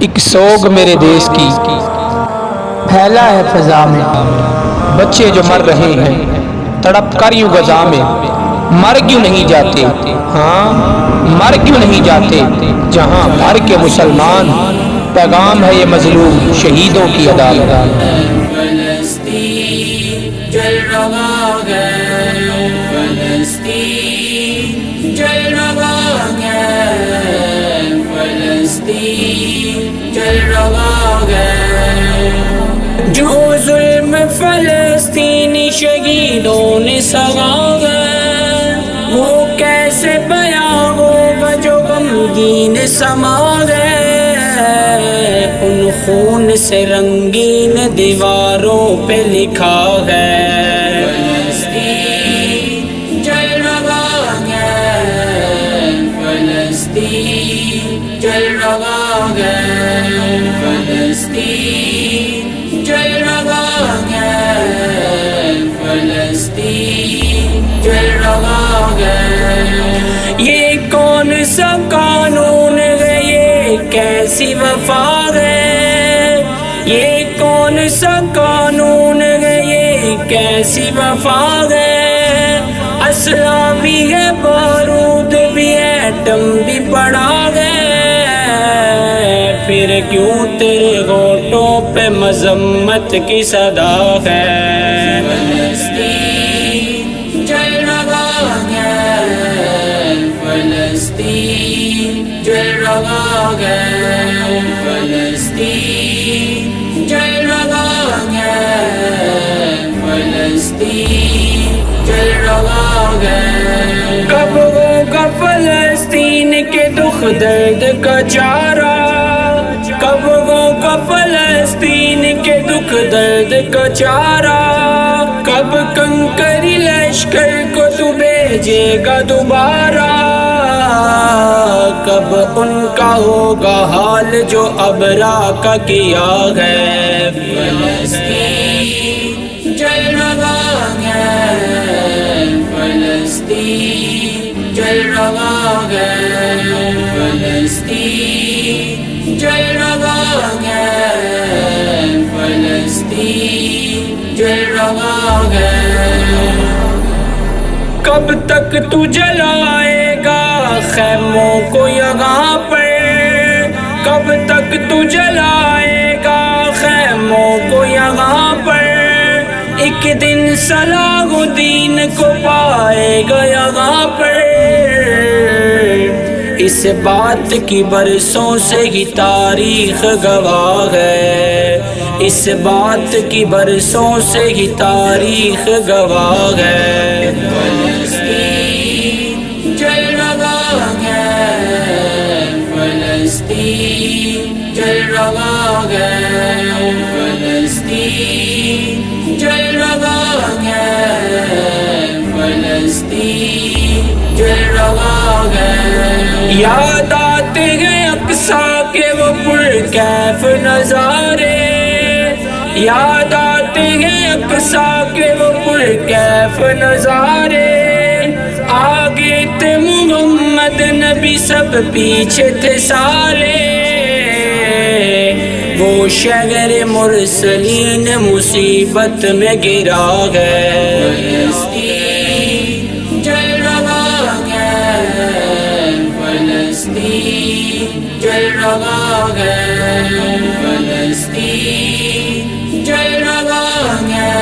ایک سوگ میرے دیس کی پھیلا ہے فضا میں، بچے جو مر رہے ہیں تڑپ کر یوں غذا میں، مر کیوں نہیں جاتے، ہاں مر کیوں نہیں جاتے جہاں بھر کے مسلمان، پیغام ہے یہ مظلوم شہیدوں کی عدالت۔ فلسطین جل رہا ہے، فلسطین جل رہا ہے، فلسطین جل رہا ہے۔ جو ظلم فلسطینی شہیدوں نے سہا ہے، وہ کیسے بیاں ہوگا جو غمگین سما ہے۔ ان خون سے رنگین دیواروں پہ لکھا ہے، فلسطین جل رہا ہے، فلسطین جل رہا ہے، فلسطین جل رہا ہے، فلسطین جل رہا ہے۔ یہ کون سا قانون ہے، یہ کیسی وفا ہے، یہ کون سا قانون ہے، یہ کیسی وفا ہے۔ اسلحہ بھی ہے، بارود بھی ہے، ایٹم بھی پڑا ہے، پھر کیوں تیرے ہونٹوں پہ مذمت کی صدا ہے۔ فلسطین جل رہا ہے، فلسطین جل رہا ہے، فلسطین جل رہا ہے، فلسطین جل رہا ہے۔ کب ہوگا فلسطین کے دکھ درد کا چارہ، کب ہوگا فلسطین کے دکھ درد کا چارہ، کب کنکری لشکر کو تو بھیجے گا دوبارہ، کب ان کا ہوگا حال جو ابرا کا کیا ہے۔ فلسطین جل رہا ہے، فلسطین جل رہا ہے، فلسطین جل رہا ہے، فلسطین جل رہا ہے۔ کب تک تو جلائے گا خیموں کو یہاں پر، کب تک تو جلائے گا خیموں کو یہاں پر، ایک دن صلاح الدین کو پائے گا یہاں پر۔ اس بات کی برسوں سے ہی تاریخ گواہ ہے، اس بات کی برسوں سے ہی تاریخ گواہ ہے۔ فلسطین جل رہا ہے، فلسطین جل رہا ہے، فلسطین جل رہا ہے، فلسطین جل رہا ہے۔ یاد آتے ہیں اقصیٰ کے وہ پرکیف نظارے، یاد آتے ہیں اقصیٰ کے وہ پرکیف نظارے، آگے تھے محمد نبی سب پیچھے تھے سارے، وہ شہر مرسلین مصیبت میں گرا ہے۔ فلسطین جل رہا ہے، فلسطین جل رہا ہے، فلسطین جل رہا ہے،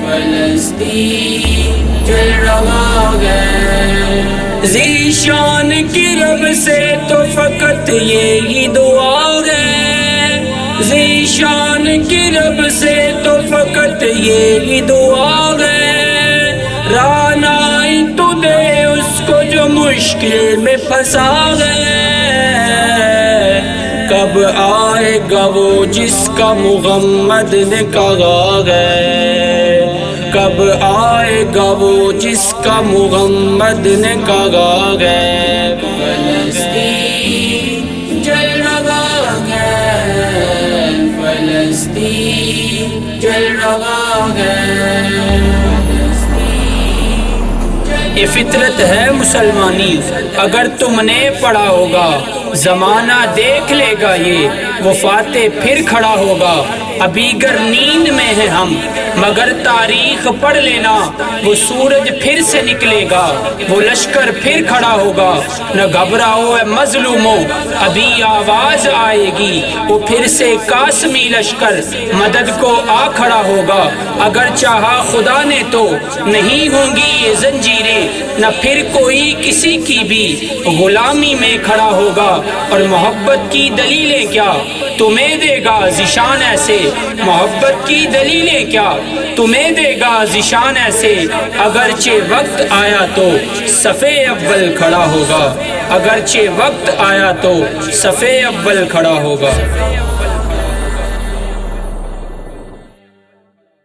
فلسطین جل رہا ہے۔ ذیشان کی رب سے تو فقط یہی دعا ہے، ذیشان کی رب سے تو فقط یہی دعا ہے، رانائی تو دے اس کو جو مشکل میں پھنسا ہے، کب آئے گا وہ جس کا محمد نے کہا ہے، کب آئے گا وہ جس کا محمد نے کہا ہے۔ فلسطین جل رہا ہے، فلسطین جل رہا ہے۔ یہ فطرت ہے مسلمانی، اگر تم نے پڑھا ہوگا زمانہ دیکھ لے گا یہ وہ فاتح پھر کھڑا ہوگا. ابھی گر نیند میں ہیں ہم مگر تاریخ پڑھ لینا وہ سورج پھر سے نکلے گا وہ لشکر پھر کھڑا ہوگا. نہ گھبراؤ اے مظلوموں ابھی آواز آئے گی وہ پھر سے قاسمی لشکر مدد کو آ کھڑا ہوگا. اگر چاہا خدا نے تو نہیں ہوں گی یہ زنجیریں نہ پھر کوئی کسی کی بھی غلامی میں کھڑا ہوگا. اور محبت کی دلیلیں کیا تمہیں دے گا ذیشان ایسے محبت کی دلیلیں کیا تمہیں دے گا ذیشان ایسے. اگرچہ وقت آیا تو صفِ اول کھڑا ہوگا اگرچہ وقت آیا تو صفِ اول کھڑا ہوگا.